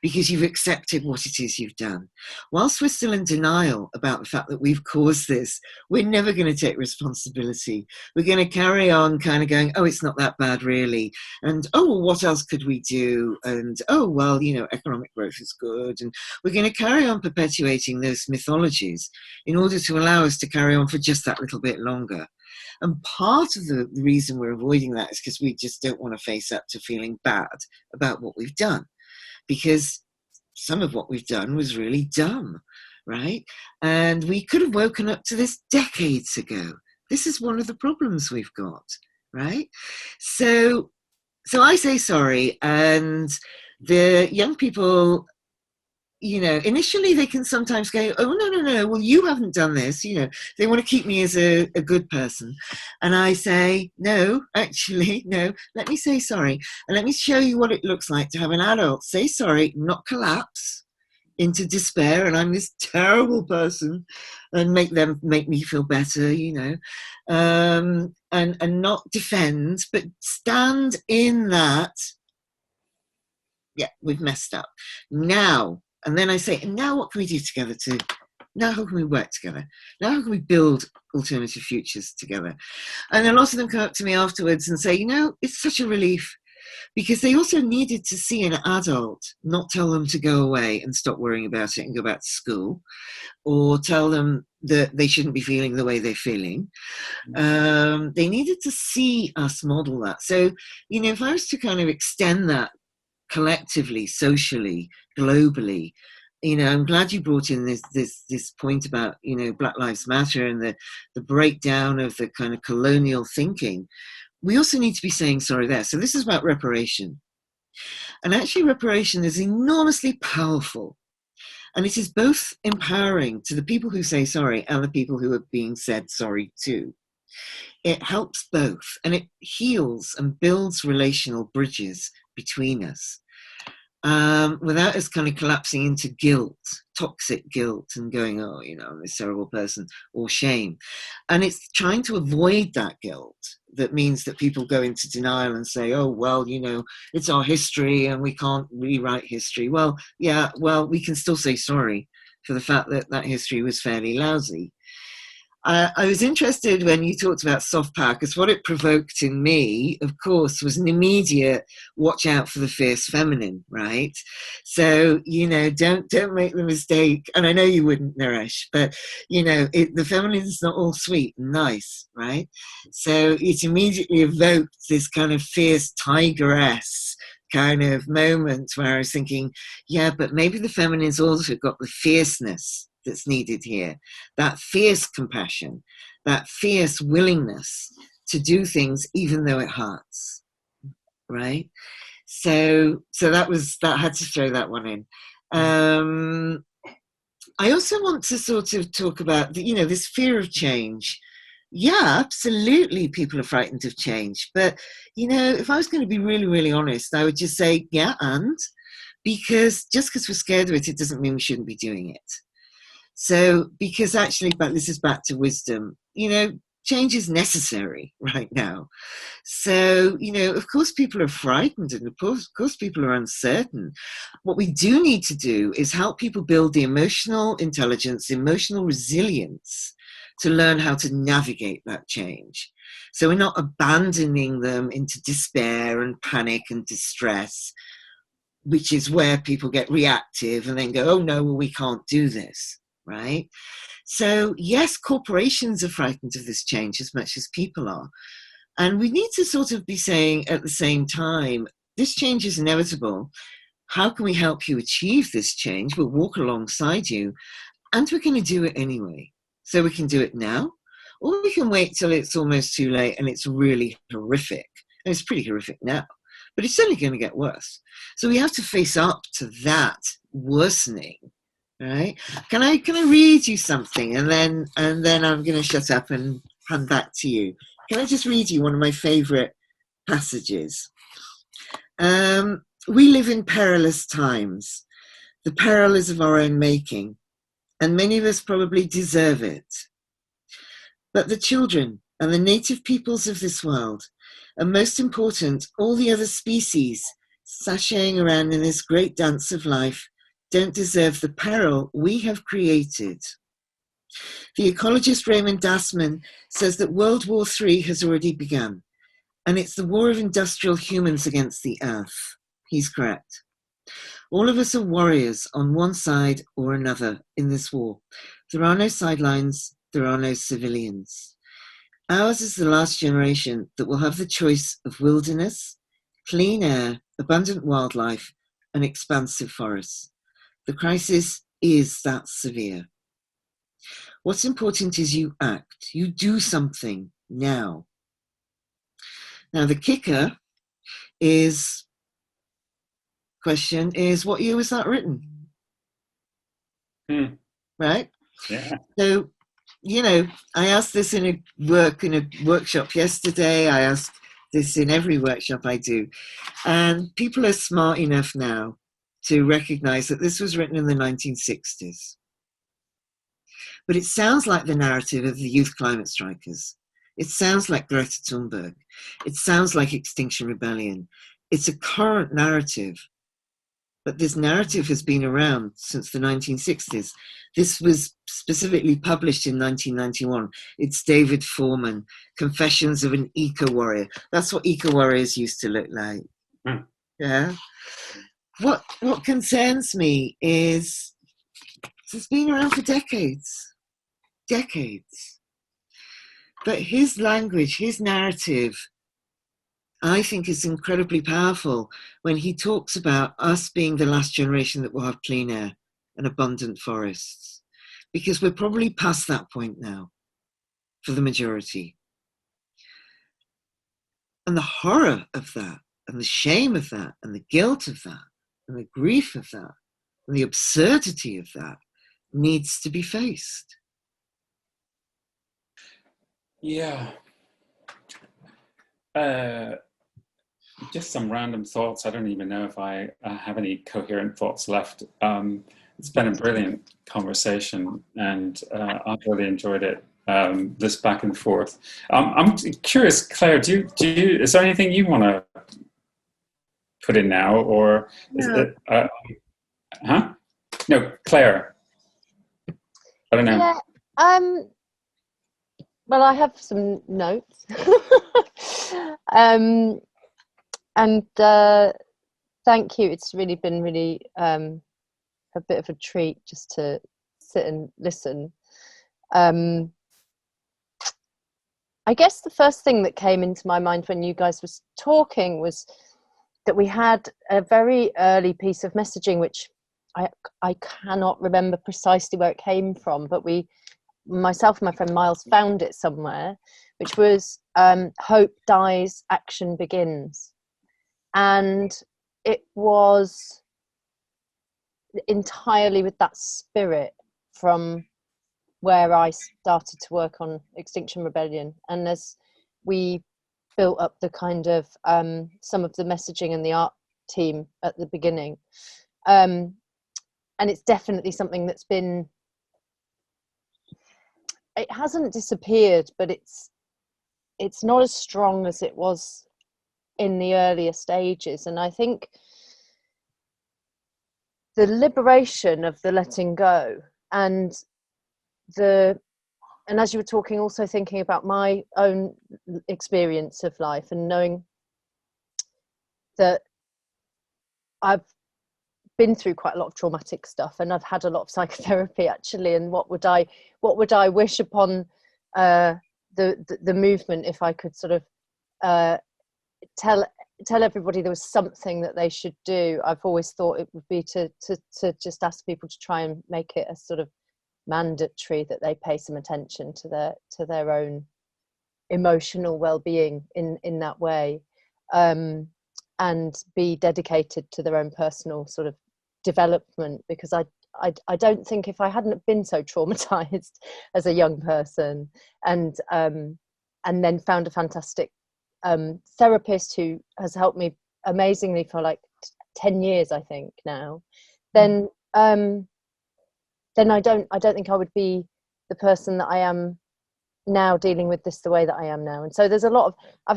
because you've accepted what it is you've done. Whilst we're still in denial about the fact that we've caused this, we're never going to take responsibility. We're going to carry on kind of going, oh, it's not that bad really. And, oh, well, what else could we do? And, oh, well, economic growth is good. And we're going to carry on perpetuating those mythologies in order to allow us to carry on for just that little bit longer. And part of the reason we're avoiding that is because we just don't want to face up to feeling bad about what we've done, because some of what we've done was really dumb, right? And we could have woken up to this decades ago. This is one of the problems we've got, right? So I say sorry, and the young people, initially they can sometimes go, oh, no, well, you haven't done this. They want to keep me as a good person. And I say, no, actually, no, let me say sorry. And let me show you what it looks like to have an adult say sorry, not collapse into despair, and I'm this terrible person, and make me feel better, and not defend, but stand in that, yeah, we've messed up. Now, and then I say, and now what can we do together now how can we work together? Now how can we build alternative futures together? And a lot of them come up to me afterwards and say, it's such a relief because they also needed to see an adult not tell them to go away and stop worrying about it and go back to school, or tell them that they shouldn't be feeling the way they're feeling. They needed to see us model that. So, you know, if I was to kind of extend that collectively, socially, globally, you know, I'm glad you brought in this point about, you know, Black Lives Matter and the breakdown of the kind of colonial thinking. We also need to be saying sorry there. So this is about reparation. And actually reparation is enormously powerful. And it is both empowering to the people who say sorry and the people who are being said sorry to. It helps both, and it heals and builds relational bridges between us, without us kind of collapsing into guilt, toxic guilt, and going, oh, you know, I'm this terrible person, or shame. And it's trying to avoid that guilt that means that people go into denial and say, oh, well, you know, it's our history and we can't rewrite history. Well, yeah, well, we can still say sorry for the fact that that history was fairly lousy. I was interested when you talked about soft power, because what it provoked in me, of course, was an immediate watch out for the fierce feminine, right? So, you know, don't make the mistake, and I know you wouldn't, Naresh, but, you know, the feminine is not all sweet and nice, right? So it immediately evoked this kind of fierce tigress kind of moment where I was thinking, yeah, but maybe the feminine's also got the fierceness that's needed here, that fierce compassion, that fierce willingness to do things even though it hurts, right? So that had to throw that one in. I also want to sort of talk about, you know, this fear of change. Yeah, absolutely, people are frightened of change. But, you know, if I was going to be really, really honest, I would just say, yeah, and because just because we're scared of it, it doesn't mean we shouldn't be doing it. So, because actually, but this is back to wisdom, you know, change is necessary right now. So, you know, of course, people are frightened and of course, people are uncertain. What we do need to do is help people build the emotional intelligence, emotional resilience to learn how to navigate that change. So we're not abandoning them into despair and panic and distress, which is where people get reactive and then go, oh no, well, we can't do this. Right? So yes, corporations are frightened of this change as much as people are. And we need to sort of be saying at the same time, this change is inevitable. How can we help you achieve this change? We'll walk alongside you, and we're going to do it anyway. So we can do it now, or we can wait till it's almost too late and it's really horrific. And it's pretty horrific now, but it's only going to get worse. So we have to face up to that worsening. Right? Can I read you something, and then I'm going to shut up and hand back to you. Can I just read you one of my favourite passages? We live in perilous times. The peril is of our own making, and many of us probably deserve it. But the children and the native peoples of this world, and most important, all the other species sashaying around in this great dance of life, don't deserve the peril we have created. The ecologist Raymond Dasman says that World War III has already begun, and it's the war of industrial humans against the earth. He's correct. All of us are warriors on one side or another in this war. There are no sidelines, there are no civilians. Ours is the last generation that will have the choice of wilderness, clean air, abundant wildlife, and expansive forests. The crisis is that severe. What's important is you act, you do something now. Now the kicker is, question is, what year was that written? Right? Yeah. So, you know, I asked this in a workshop yesterday. I asked this in every workshop I do. And people are smart enough now to recognize that this was written in the 1960s. But it sounds like the narrative of the youth climate strikers. It sounds like Greta Thunberg. It sounds like Extinction Rebellion. It's a current narrative, but this narrative has been around since the 1960s. This was specifically published in 1991. It's David Foreman, Confessions of an Eco-Warrior. That's what eco-warriors used to look like. Yeah. What concerns me is it's been around for decades. But his language, his narrative, I think is incredibly powerful when he talks about us being the last generation that will have clean air and abundant forests, because we're probably past that point now for the majority. And the horror of that, and the shame of that, and the guilt of that, and the grief of that, and the absurdity of that needs to be faced. Yeah. Just some random thoughts. I don't even know if I have any coherent thoughts left. It's been a brilliant conversation, and I've really enjoyed it. This back and forth. I'm curious, Claire. Is there anything you want to put in now, or is it? No, Claire. I don't know. Yeah. Well, I have some notes. And thank you. It's really been a bit of a treat just to sit and listen. I guess the first thing that came into my mind when you guys was talking was that we had a very early piece of messaging, which I cannot remember precisely where it came from, but myself and my friend Miles found it somewhere, which was hope dies, action begins. And it was entirely with that spirit from where I started to work on Extinction Rebellion. And as we built up the kind of some of the messaging and the art team at the beginning, and it's definitely something that's been, it hasn't disappeared, but it's not as strong as it was in the earlier stages. And I think the liberation of the letting go, and as you were talking, also thinking about my own experience of life and knowing that I've been through quite a lot of traumatic stuff, and I've had a lot of psychotherapy actually. And what would I wish upon the movement if I could sort of tell everybody there was something that they should do? I've always thought it would be to just ask people to try and make it a sort of mandatory that they pay some attention to their own emotional well-being in that way, and be dedicated to their own personal sort of development, because I don't think, if I hadn't been so traumatized as a young person, and then found a fantastic therapist who has helped me amazingly for like 10 years I think now, then I don't think I would be the person that I am now, dealing with this the way that I am now. And so I've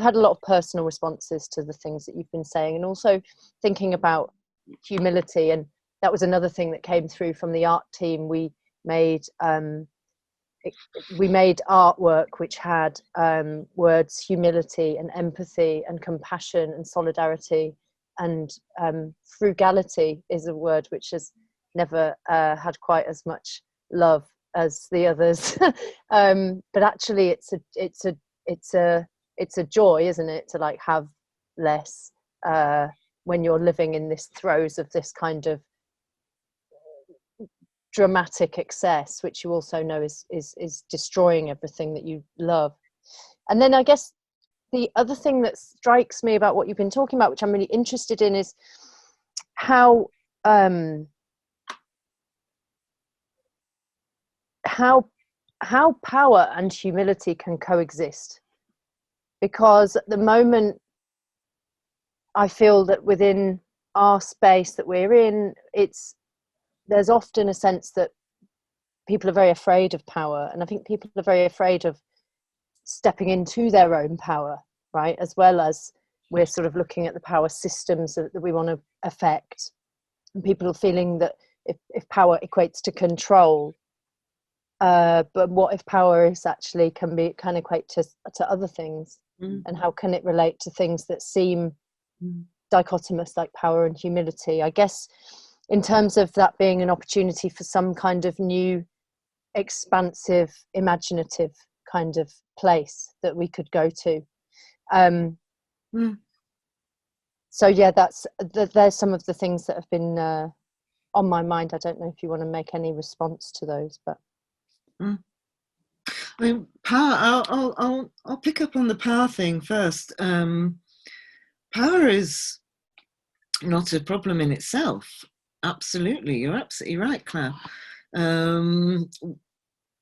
had a lot of personal responses to the things that you've been saying, and also thinking about humility. And that was another thing that came through from the art team. We made artwork which had words humility and empathy and compassion and solidarity, and frugality is a word which has never had quite as much love as the others. But actually it's a joy, isn't it, to like have less when you're living in this throes of this kind of dramatic excess, which you also know is destroying everything that you love. And then I guess the other thing that strikes me about what you've been talking about, which I'm really interested in, is how power and humility can coexist. Because at the moment I feel that within our space that we're in, there's often a sense that people are very afraid of power, and I think people are very afraid of stepping into their own power, right? As well as we're sort of looking at the power systems that we want to affect, and people are feeling that if power equates to control, but what if power is actually can equate to other things, and how can it relate to things that seem dichotomous, like power and humility. I guess in terms of that being an opportunity for some kind of new, expansive, imaginative kind of place that we could go to. So yeah, there's some of the things that have been on my mind. I don't know if you want to make any response to those, but I mean, power. I'll pick up on the power thing first. Power is not a problem in itself. Absolutely, you're absolutely right, Claire.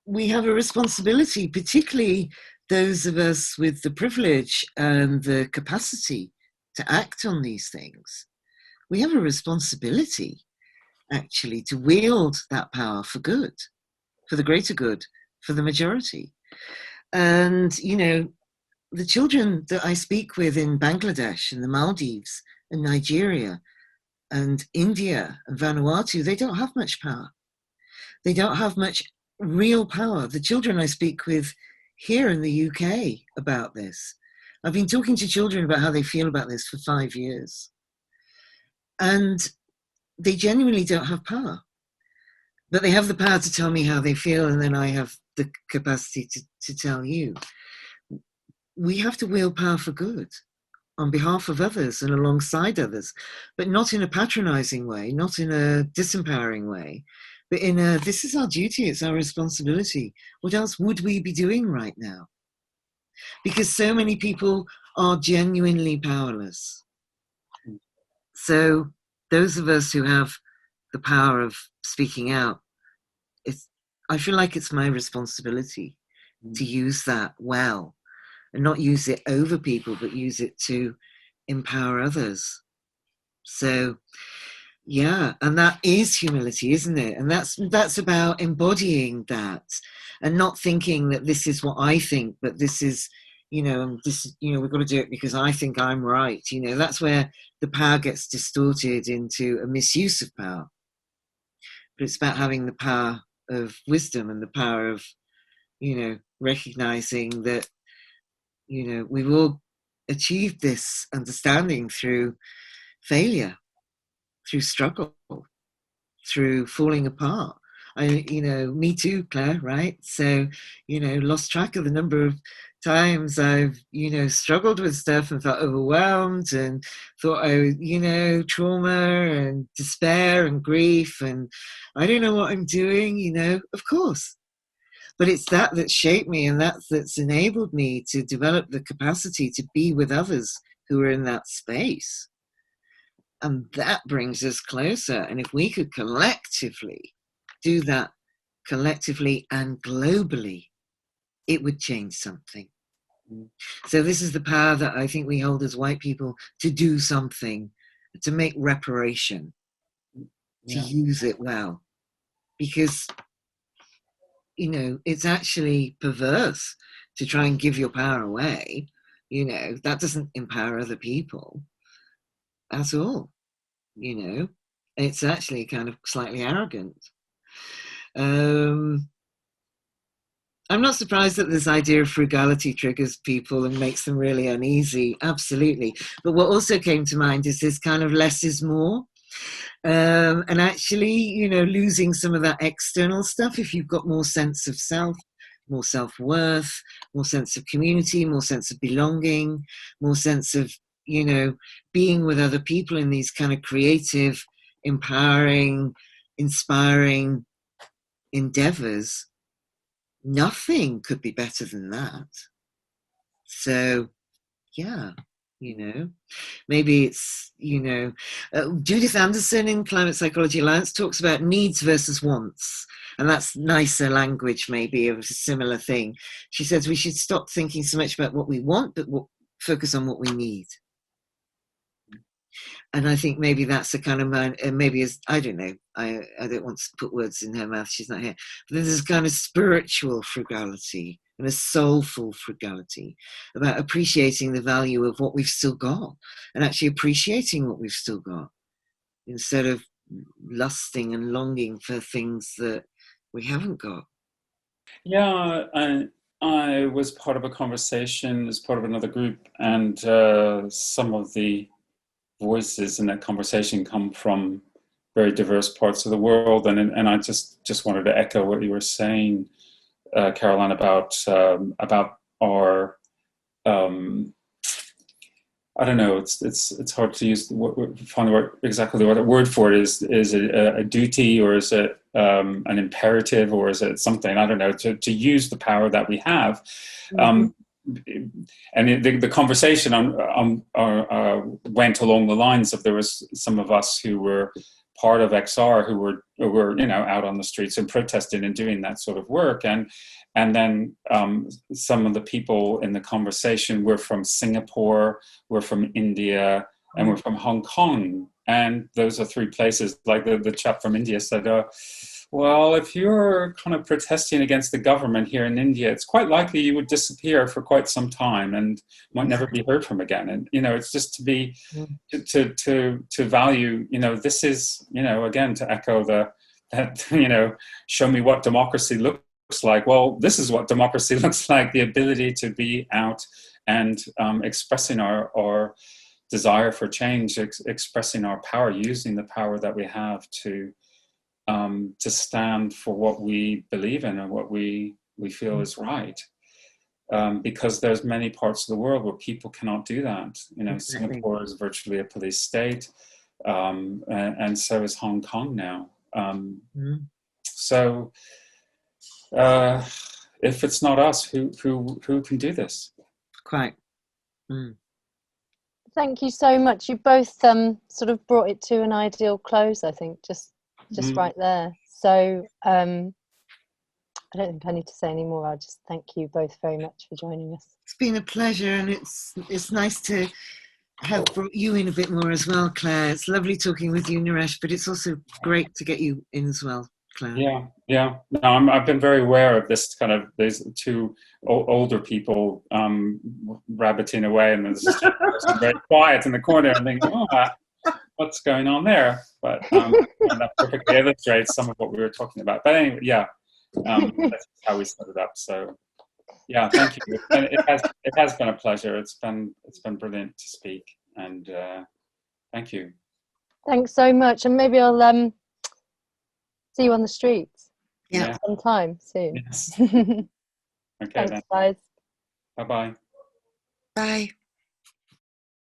We have a responsibility, particularly those of us with the privilege and the capacity to act on these things. We have a responsibility, actually, to wield that power for good, for the greater good, for the majority. And, you know, the children that I speak with in Bangladesh and the Maldives and Nigeria and India and Vanuatu, they don't have much power. They don't have much real power. The children I speak with here in the UK about this, I've been talking to children about how they feel about this for 5 years. And they genuinely don't have power. But they have the power to tell me how they feel, and then I have the capacity to tell you. We have to wield power for good on behalf of others and alongside others, but not in a patronizing way, not in a disempowering way, but in a, this is our duty, it's our responsibility. What else would we be doing right now? Because so many people are genuinely powerless. So those of us who have the power of speaking out, I feel like it's my responsibility to use that well, and not use it over people, but use it to empower others. So, yeah, and that is humility, isn't it? And that's about embodying that, and not thinking that this is what I think, but this is, you know, we've got to do it because I think I'm right. You know, that's where the power gets distorted into a misuse of power. But it's about having the power of wisdom and the power of, you know, recognizing that, you know, we've all achieved this understanding through failure, through struggle, through falling apart. You know, me too, Claire, right? So, you know, lost track of the number of times I've, you know, struggled with stuff and felt overwhelmed and thought you know, trauma and despair and grief and I don't know what I'm doing, you know, of course. But it's that shaped me, and that's enabled me to develop the capacity to be with others who are in that space. And that brings us closer. And if we could collectively do that, collectively and globally, it would change something. So this is the power that I think we hold as white people, to do something, to make reparation, to use it well. Because, you know, it's actually perverse to try and give your power away. You know, that doesn't empower other people at all, you know. It's actually kind of slightly arrogant. I'm not surprised that this idea of frugality triggers people and makes them really uneasy, absolutely. But what also came to mind is this kind of less is more. And actually, you know, losing some of that external stuff, if you've got more sense of self, more self-worth, more sense of community, more sense of belonging, more sense of, you know, being with other people in these kind of creative, empowering, inspiring endeavors, nothing could be better than that. So, yeah. You know, maybe it's, you know, Judith Anderson in Climate Psychology Alliance talks about needs versus wants, and that's nicer language maybe of a similar thing. She says we should stop thinking so much about what we want, but focus on what we need. And I think maybe that's a kind of maybe as I don't know, I don't want to put words in her mouth, she's not here, but there's a kind of spiritual frugality and a soulful frugality about appreciating the value of what we've still got, and actually appreciating what we've still got instead of lusting and longing for things that we haven't got. Yeah, I was part of a conversation as part of another group, and some of the voices in that conversation come from very diverse parts of the world, and I just wanted to echo what you were saying, Caroline, about our I don't know. It's hard to use find the word, exactly what the word for it is. Is it a duty, or is it an imperative, or is it something? I don't know. To use the power that we have. And the conversation went along the lines of, there was some of us who were part of XR who were out on the streets and protesting and doing that sort of work, and then some of the people in the conversation were from Singapore, were from India, and were from Hong Kong, and those are three places. Like the chap from India said, well, if you're kind of protesting against the government here in India, it's quite likely you would disappear for quite some time and might never be heard from again. And, it's just to be, to value, this is, again, to echo that, show me what democracy looks like. Well, this is what democracy looks like: the ability to be out and expressing our desire for change, expressing our power, using the power that we have to stand for what we believe in and what we feel is right. Because there's many parts of the world where people cannot do that. Exactly. Singapore is virtually a police state, and so is Hong Kong now. So if it's not us, who can do this? Quite. Thank you so much. You both sort of brought it to an ideal close, I think, just right there. So I don't think I need to say any more. I'll just thank you both very much for joining us. It's been a pleasure, and it's nice to have brought you in a bit more as well, Claire. It's lovely talking with you, Naresh, but it's also great to get you in as well, Claire. Yeah. No, I've been very aware of this kind of, there's two older people rabbiting away, and there's just a person very quiet in the corner, and thinking, what's going on there? But and that perfectly illustrates some of what we were talking about. But anyway, that's how we set it up. So thank you. It has been a pleasure. It's been brilliant to speak, and thank you. Thanks so much, and maybe I'll see you on the streets. Sometime soon. Yes. Okay. Thanks, guys. Bye-bye. Bye.